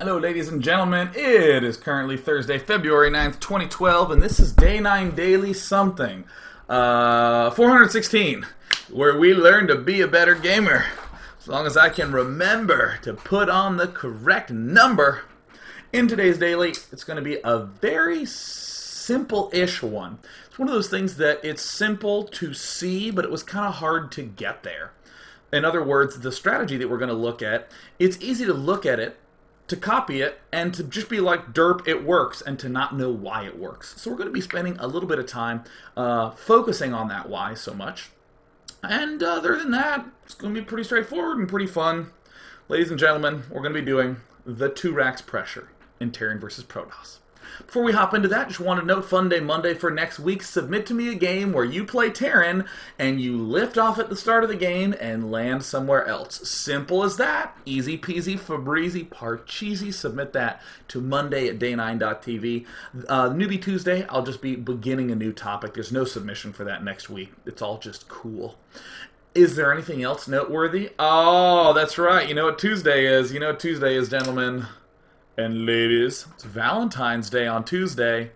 Hello ladies and gentlemen, it is currently Thursday, February 9th, 2012, and this is Day 9 Daily Something, 416, where we learn to be a better gamer. As long as I can remember to put on the correct number. In today's daily, it's going to be a very simple-ish one. It's one of those things that it's simple to see, but it was kind of hard to get there. In other words, the strategy that we're going to look at, it's easy to look at it, to copy it, and to just be like, derp, it works, and to not know why it works. So we're going to be spending a little bit of time focusing on that why so much. And other than that, it's going to be pretty straightforward and pretty fun. Ladies and gentlemen, we're going to be doing the 2 racks pressure in Terran versus Protosses. Before we hop into that, just want to note Fun Day Monday for next week. Submit to me a game where you play Terran and you lift off at the start of the game and land somewhere else. Simple as that. Easy peasy, Fabrizi, Parcheesi. Submit that to Monday at day9.tv. Newbie Tuesday, I'll just be beginning a new topic. There's no submission for that next week. It's all just cool. Is there anything else noteworthy? Oh, that's right. You know what Tuesday is. You know what Tuesday is, gentlemen and ladies. It's Valentine's Day on Tuesday.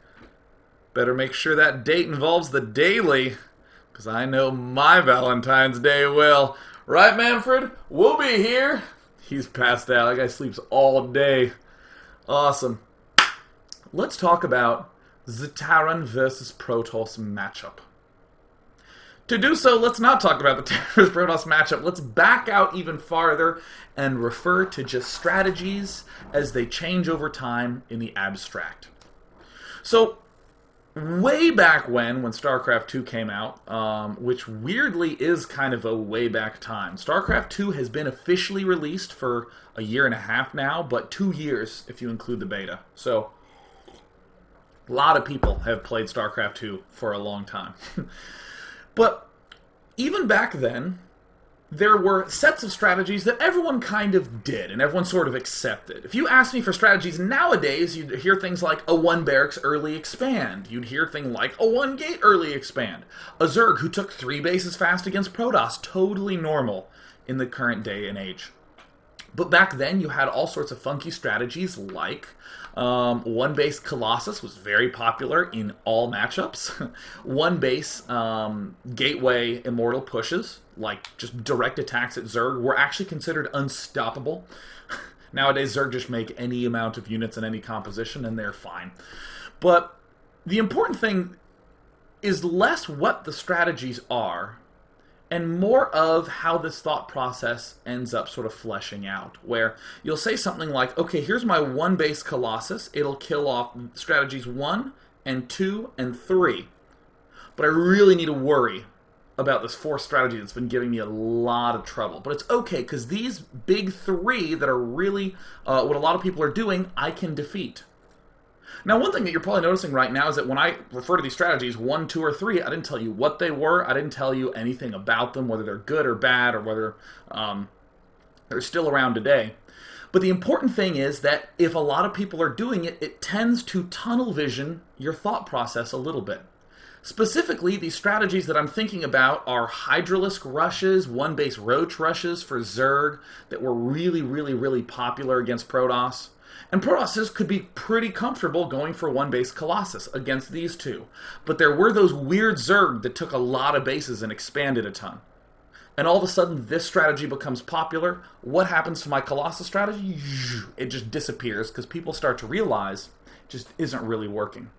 Better make sure that date involves the daily, because I know my Valentine's Day will. Right, Manfred? We'll be here. He's passed out. That guy sleeps all day. Awesome. Let's talk about the Terran versus Protoss matchup. To do so, let's not talk about the Terran versus Protoss matchup. Let's back out even farther and refer to just strategies as they change over time in the abstract. So, way back when StarCraft 2 came out, which weirdly is kind of a way back time. StarCraft 2 has been officially released for a year and a half now, but 2 years if you include the beta. So, a lot of people have played StarCraft 2 for a long time. But even back then, there were sets of strategies that everyone kind of did, and everyone sort of accepted. If you asked me for strategies nowadays, you'd hear things like a 1 barracks early expand. You'd hear things like a 1 gate early expand. A Zerg who took 3 bases fast against Protoss. Totally normal in the current day and age. But back then, you had all sorts of funky strategies like 1 base Colossus was very popular in all matchups. 1 base Gateway Immortal pushes, like just direct attacks at Zerg, were actually considered unstoppable. Nowadays, Zerg just make any amount of units in any composition, and they're fine. But the important thing is less what the strategies are, and more of how this thought process ends up sort of fleshing out, where you'll say something like, okay, here's my 1 base Colossus, it'll kill off strategies 1 and 2 and 3, but I really need to worry about this 4th strategy that's been giving me a lot of trouble. But it's okay, because these big 3 that are really what a lot of people are doing, I can defeat. Now, one thing that you're probably noticing right now is that when I refer to these strategies, 1, 2, or 3, I didn't tell you what they were. I didn't tell you anything about them, whether they're good or bad, or whether they're still around today. But the important thing is that if a lot of people are doing it, it tends to tunnel vision your thought process a little bit. Specifically, these strategies that I'm thinking about are Hydralisk rushes, 1 base Roach rushes for Zerg that were really, really, really popular against Protoss. And Protosses could be pretty comfortable going for 1 base Colossus against these 2. But there were those weird Zerg that took a lot of bases and expanded a ton. And all of a sudden, this strategy becomes popular. What happens to my Colossus strategy? It just disappears because people start to realize it just isn't really working.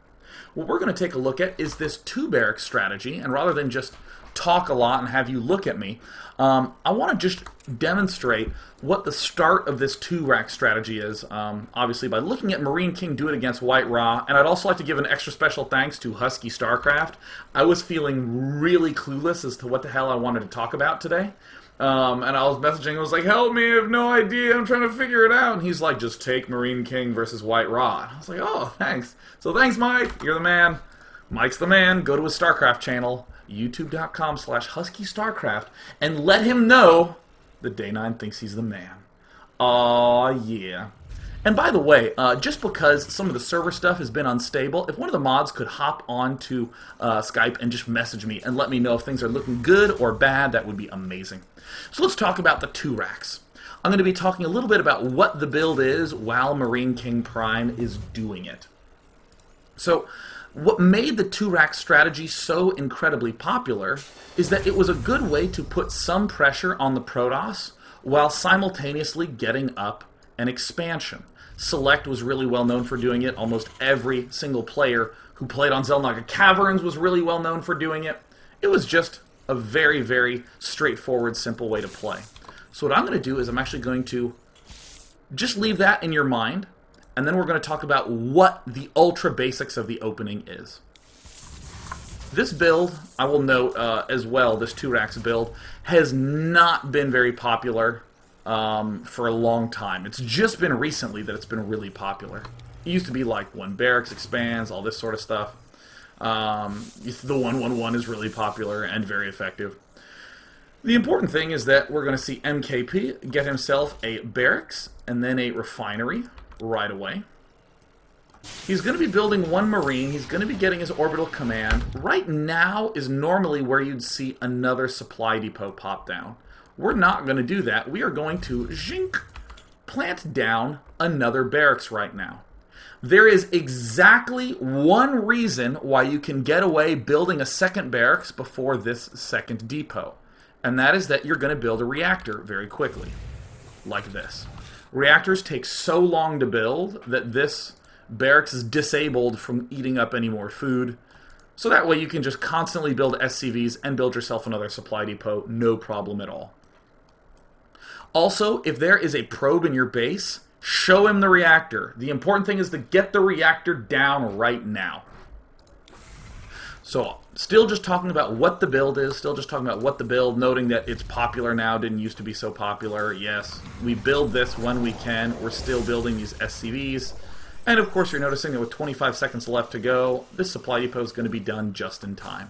What we're going to take a look at is this 2 barracks strategy, and rather than just talk a lot and have you look at me, I want to just demonstrate what the start of this 2 rack strategy is, obviously by looking at MarineKing do it against White Ra, and I'd also like to give an extra special thanks to Husky Starcraft. I was feeling really clueless as to what the hell I wanted to talk about today. And I was messaging, I was like, help me, I have no idea, I'm trying to figure it out. And he's like, just take MarineKing versus White Ra. And I was like, oh, thanks. So thanks, Mike, you're the man. Mike's the man. Go to his StarCraft channel, youtube.com/HuskyStarcraft, and let him know that Day9 thinks he's the man. Aw, yeah. And by the way, just because some of the server stuff has been unstable, if one of the mods could hop on to Skype and just message me and let me know if things are looking good or bad, that would be amazing. So let's talk about the 2 racks. I'm going to be talking a little bit about what the build is while MarineKing Prime is doing it. So, what made the 2-rack strategy so incredibly popular is that it was a good way to put some pressure on the Protoss while simultaneously getting up an expansion. Select was really well known for doing it. Almost every single player who played on Xel'Naga Caverns was really well known for doing it. It was just a very, very straightforward, simple way to play. So what I'm going to do is I'm actually going to just leave that in your mind, and then we're going to talk about what the ultra basics of the opening is. This build, I will note as well, this 2-racks build, has not been very popular for a long time. It's just been recently that it's been really popular. It used to be like when barracks expands, all this sort of stuff. The 1-1-1 is really popular and very effective. The important thing is that we're going to see MKP get himself a barracks and then a refinery right away. He's going to be building 1 Marine. He's going to be getting his orbital command. Right now is normally where you'd see another supply depot pop down. We're not going to do that. We are going to plant down another barracks right now. There is exactly one reason why you can get away building a second barracks before this second depot. And that is that you're going to build a reactor very quickly. Like this. Reactors take so long to build that this barracks is disabled from eating up any more food. So that way you can just constantly build SCVs and build yourself another supply depot, no problem at all. Also, if there is a probe in your base, show him the reactor. The important thing is to get the reactor down right now. So, still just talking about what the build is, noting that it's popular now, didn't used to be so popular. Yes, we build this when we can. We're still building these SCVs. And of course, you're noticing that with 25 seconds left to go, this supply depot is going to be done just in time.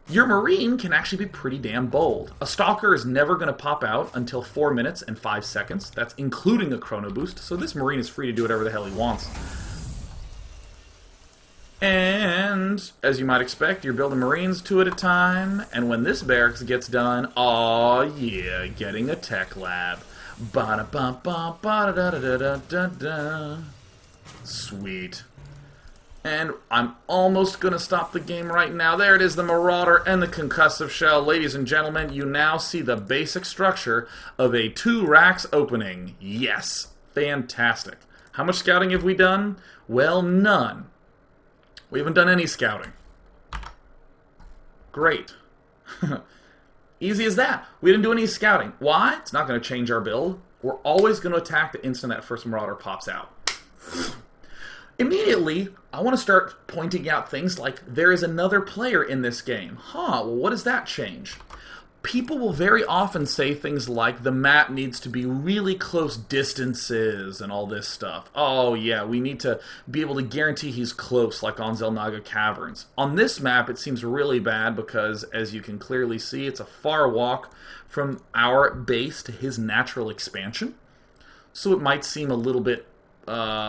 Your Marine can actually be pretty damn bold. A Stalker is never going to pop out until 4 minutes and 5 seconds. That's including a chrono boost, so this Marine is free to do whatever the hell he wants. And, as you might expect, you're building Marines 2 at a time, and when this barracks gets done, aw yeah, getting a tech lab. Ba-da-ba-ba-ba-da-da-da-da-da. Sweet. And I'm almost going to stop the game right now. There it is, the Marauder and the Concussive Shell. Ladies and gentlemen, you now see the basic structure of a 2-racks opening. Yes, fantastic. How much scouting have we done? Well, none. We haven't done any scouting. Great. Easy as that. We didn't do any scouting. Why? It's not going to change our build. We're always going to attack the instant that first Marauder pops out. Immediately, I want to start pointing out things like, there is another player in this game. Huh, well, what does that change? People will very often say things like, the map needs to be really close distances and all this stuff. Oh yeah, we need to be able to guarantee he's close, like on Xel'Naga Caverns. On this map, it seems really bad because, as you can clearly see, it's a far walk from our base to his natural expansion. So it might seem a little bit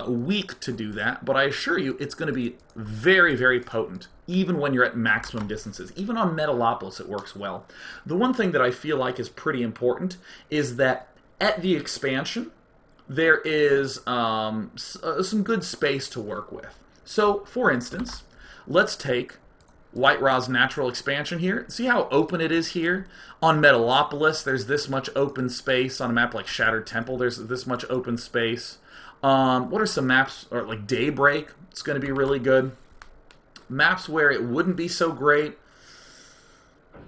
weak to do that, but I assure you it's going to be very, very potent, even when you're at maximum distances. Even on Metalopolis it works well. The one thing that I feel like is pretty important is that at the expansion there is some good space to work with. So, for instance, let's take White Raw's natural expansion here. See how open it is here? On Metalopolis, there's this much open space. On a map like Shattered Temple, there's this much open space. What are some maps, or like Daybreak? It's going to be really good. Maps where it wouldn't be so great.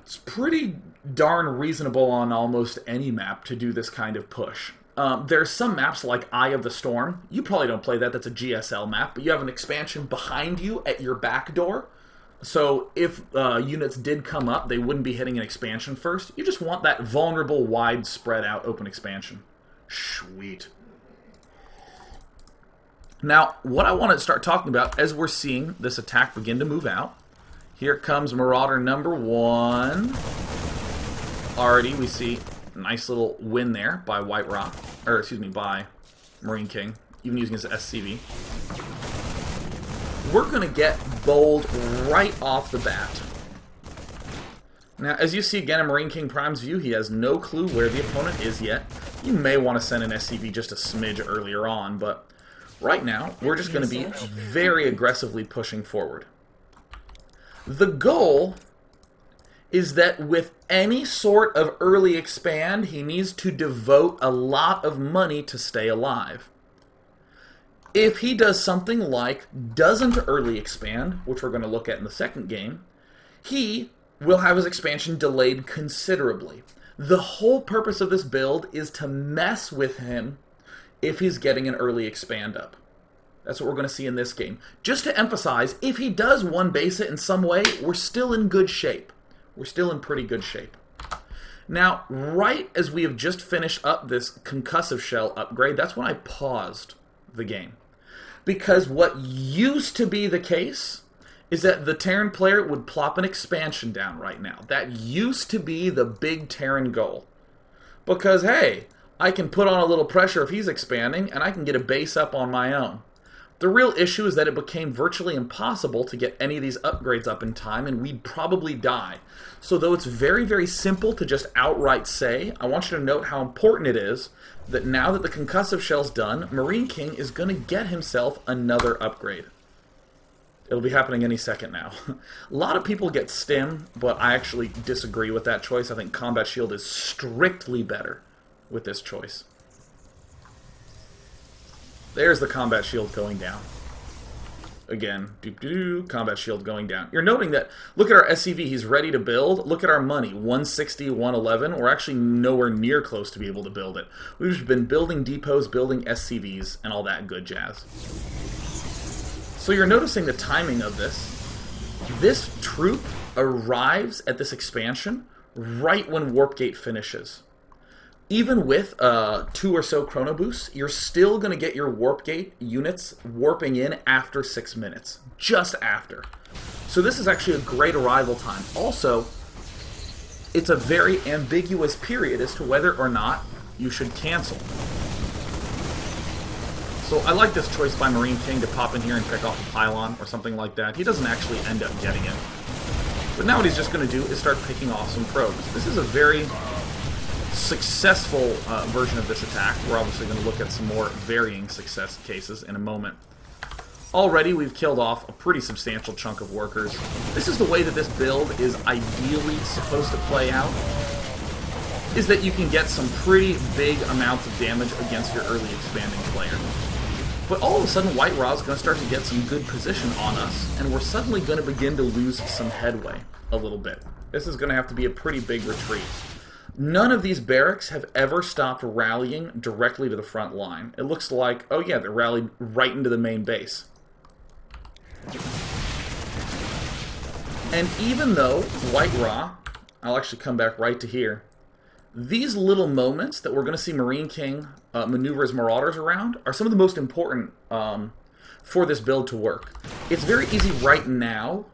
It's pretty darn reasonable on almost any map to do this kind of push. There's some maps like Eye of the Storm. You probably don't play that. That's a GSL map. But you have an expansion behind you at your back door. So if units did come up, they wouldn't be hitting an expansion first. You just want that vulnerable, wide, spread out, open expansion. Sweet. Now, what I want to start talking about as we're seeing this attack begin to move out. Here comes Marauder number 1. Already we see a nice little win there by White Raw, or excuse me, by MarineKing, even using his SCV. We're going to get bold right off the bat. Now, as you see again in MarineKing Prime's view, he has no clue where the opponent is yet. You may want to send an SCV just a smidge earlier on, but right now, we're just going to be very aggressively pushing forward. The goal is that with any sort of early expand, he needs to devote a lot of money to stay alive. If he does something like doesn't early expand, which we're going to look at in the second game, he will have his expansion delayed considerably. The whole purpose of this build is to mess with him if he's getting an early expand up. That's what we're going to see in this game. Just to emphasize, if he does one base it in some way, we're still in good shape. We're still in pretty good shape. Now, right as we have just finished up this concussive shell upgrade, that's when I paused the game. Because what used to be the case is that the Terran player would plop an expansion down right now. That used to be the big Terran goal. Because, hey, I can put on a little pressure if he's expanding, and I can get a base up on my own. The real issue is that it became virtually impossible to get any of these upgrades up in time, and we'd probably die. So though it's very, very simple to just outright say, I want you to note how important it is that now that the concussive shell's done, MarineKing is going to get himself another upgrade. It'll be happening any second now. A lot of people get stim, but I actually disagree with that choice. I think combat shield is strictly better with this choice. There's the combat shield going down. Again, combat shield going down. You're noting that, look at our SCV, he's ready to build. Look at our money, 160, 111. We're actually nowhere near close to be able to build it. We've been building depots, building SCVs, and all that good jazz. So you're noticing the timing of this. This troop arrives at this expansion right when Warp Gate finishes. Even with 2 or so chrono boosts, you're still going to get your Warp Gate units warping in after 6 minutes. Just after. So this is actually a great arrival time. Also, it's a very ambiguous period as to whether or not you should cancel. So I like this choice by MarineKing to pop in here and pick off a pylon or something like that. He doesn't actually end up getting it. But now what he's just going to do is start picking off some probes. This is a very successful version of this attack. We're obviously going to look at some more varying success cases in a moment. Already we've killed off a pretty substantial chunk of workers. This is the way that this build is ideally supposed to play out, is that you can get some pretty big amounts of damage against your early expanding player. But all of a sudden White Raw is going to start to get some good position on us, and we're suddenly going to begin to lose some headway a little bit. This is going to have to be a pretty big retreat. None of these barracks have ever stopped rallying directly to the front line. It looks like, oh yeah, they rallied right into the main base. And even though White Raw, I'll actually come back right to here, these little moments that we're going to see MarineKing maneuver his Marauders around are some of the most important for this build to work. It's very easy right now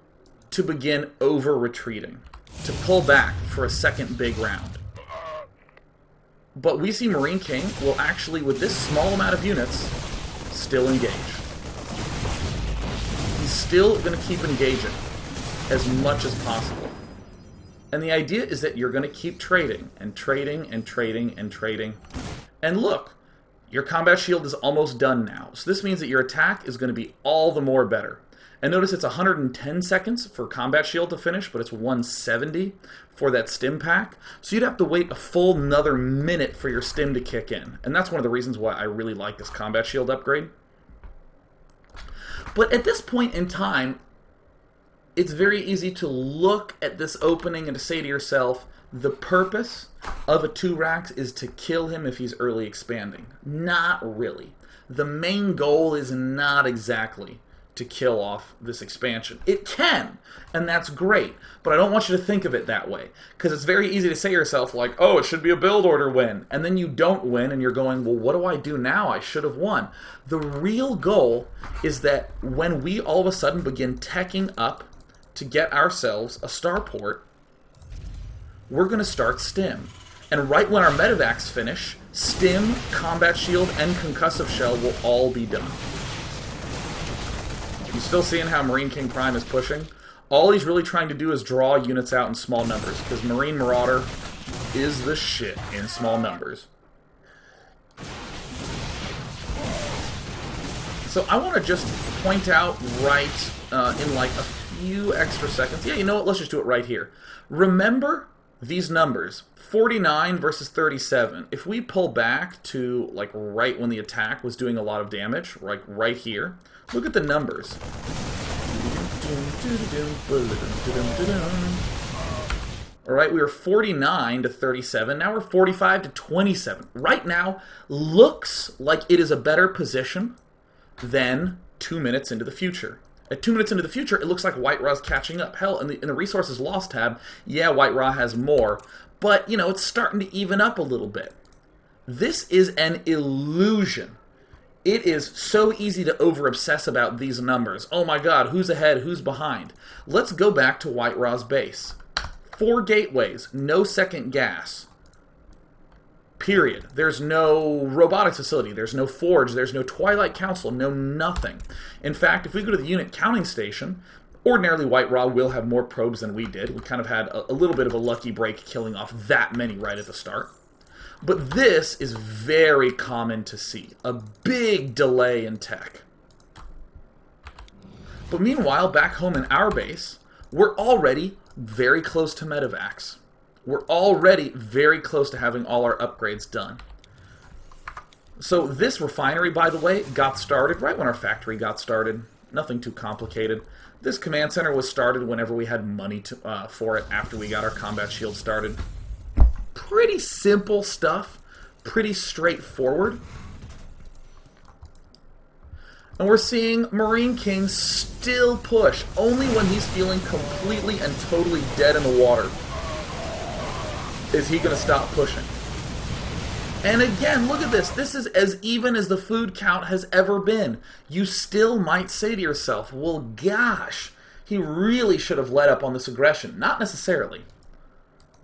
to begin over-retreating, to pull back for a second big round. But we see MarineKing will actually, with this small amount of units, still engage. He's still going to keep engaging as much as possible. And the idea is that you're going to keep trading, and trading, and trading, and trading. And look, your combat shield is almost done now. So this means that your attack is going to be all the more better. And notice it's 110 seconds for combat shield to finish, but it's 170 for that stim pack. So you'd have to wait a full another minute for your stim to kick in. And that's one of the reasons why I really like this combat shield upgrade. But at this point in time, it's very easy to look at this opening and to say to yourself, the purpose of a 2-Rax is to kill him if he's early expanding. Not really. The main goal is not exactly to kill off this expansion. It can, and that's great, but I don't want you to think of it that way, because it's very easy to say to yourself, like, oh, it should be a build order win, and then you don't win, and you're going, well, what do I do now? I should have won. The real goal is that when we all of a sudden begin teching up to get ourselves a starport, we're going to start stim. And right when our medevacs finish, stim, combat shield, and concussive shell will all be done. You still seeing how MarineKing Prime is pushing? All he's really trying to do is draw units out in small numbers, because Marine Marauder is the shit in small numbers. So I want to just point out right in like a few extra seconds. Yeah, you know what? Let's just do it right here. Remember these numbers, 49 versus 37. If we pull back to like right when the attack was doing a lot of damage, like right here, look at the numbers. Alright, we were 49 to 37, now we're 45 to 27. Right now, looks like it is a better position than 2 minutes into the future. At 2 minutes into the future, it looks like White Raw's catching up. Hell, in the Resources Lost tab, yeah, White Raw has more, but, you know, it's starting to even up a little bit. This is an illusion. It is so easy to over-obsess about these numbers. Oh my god, who's ahead, who's behind? Let's go back to White Raw's base. 4 gateways, no second gas. Period. There's no robotics facility, there's no forge, there's no Twilight Council, no nothing. In fact, if we go to the unit counting station, ordinarily White Raw will have more probes than we did. We kind of had a little bit of a lucky break killing off that many right at the start. But this is very common to see. A big delay in tech. But meanwhile, back home in our base, we're already very close to medevacs. We're already very close to having all our upgrades done. So this refinery, by the way, got started right when our factory got started. Nothing too complicated. This command center was started whenever we had money for it after we got our combat shield started. Pretty simple stuff. Pretty straightforward. And we're seeing MarineKing still push, only when he's feeling completely and totally dead in the water is he going to stop pushing. And again, look at this. This is as even as the food count has ever been. You still might say to yourself, well, gosh, he really should have let up on this aggression. Not necessarily.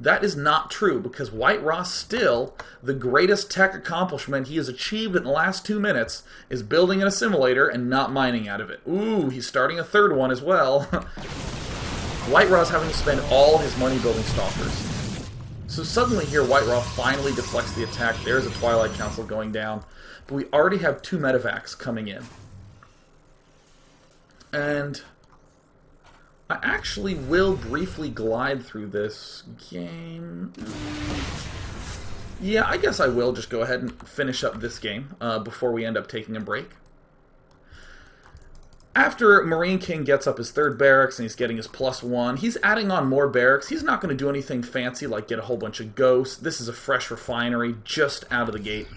That is not true, because White Raw still, the greatest tech accomplishment he has achieved in the last 2 minutes, is building an assimilator and not mining out of it. Ooh, he's starting a third one as well. White Raw's having to spend all his money building stalkers. So suddenly here, White Raw finally deflects the attack. There's a Twilight Council going down. But we already have 2 medevacs coming in. And I actually will briefly glide through this game. Yeah, I guess I will just go ahead and finish up this game before we end up taking a break. After MarineKing gets up his 3rd barracks and he's getting his +1, he's adding on more barracks. He's not going to do anything fancy like get a whole bunch of ghosts. This is a fresh refinery just out of the gate.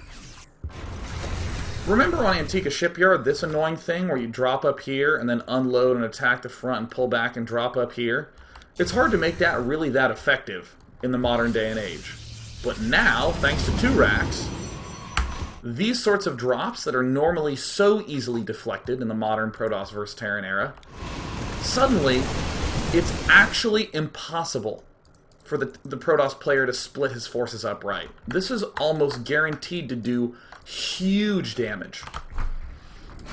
Remember on Antigua Shipyard, this annoying thing where you drop up here and then unload and attack the front and pull back and drop up here? It's hard to make that really that effective in the modern day and age. But now, thanks to 2 racks, these sorts of drops that are normally so easily deflected in the modern Protoss vs. Terran era, suddenly, it's actually impossible for the Protoss player to split his forces up right. This is almost guaranteed to do huge damage.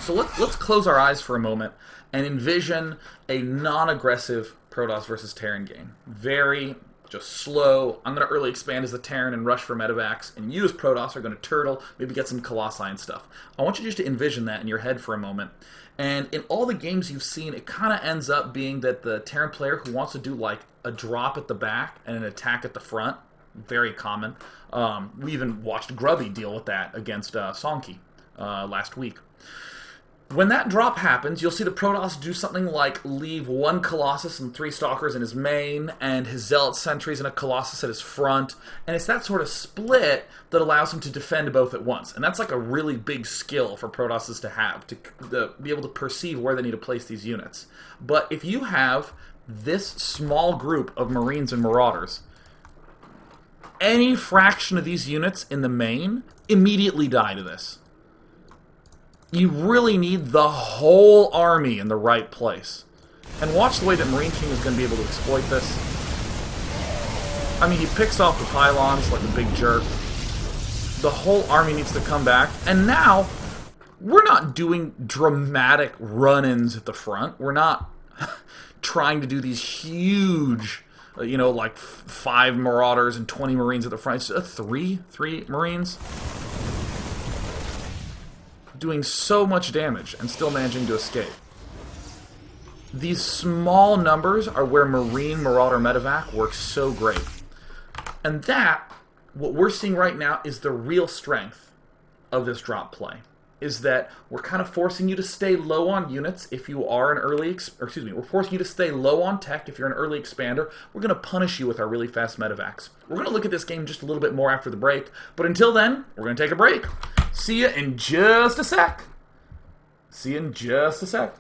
So let's close our eyes for a moment and envision a non-aggressive Protoss vs. Terran game. Very just slow. I'm going to early expand as the Terran and rush for medevacs, and you as Protoss are going to turtle, maybe get some Colossi and stuff. I want you just to envision that in your head for a moment. And in all the games you've seen, it kind of ends up being that the Terran player who wants to do like a drop at the back and an attack at the front, very common. We even watched Grubby deal with that against Sonki last week. When that drop happens, you'll see the Protoss do something like leave 1 Colossus and 3 Stalkers in his main, and his Zealot Sentries and a Colossus at his front, and it's that sort of split that allows him to defend both at once. And that's like a really big skill for Protosses to have, to be able to perceive where they need to place these units. But if you have this small group of Marines and Marauders, any fraction of these units in the main immediately die to this. You really need the whole army in the right place. And watch the way that MarineKing is going to be able to exploit this. I mean, he picks off the pylons like a big jerk. The whole army needs to come back. And now, we're not doing dramatic run-ins at the front. We're not trying to do these huge, you know, like 5 Marauders and 20 Marines at the front. It's 3 Marines. doing so much damage and still managing to escape. These small numbers are where Marine Marauder Medevac works so great. And that, what we're seeing right now, is the real strength of this drop play. Is that we're kind of forcing you to stay low on units if you are an early, we're forcing you to stay low on tech if you're an early expander. We're going to punish you with our really fast medevacs. We're going to look at this game just a little bit more after the break, but until then, we're going to take a break. See you in just a sec. See you in just a sec.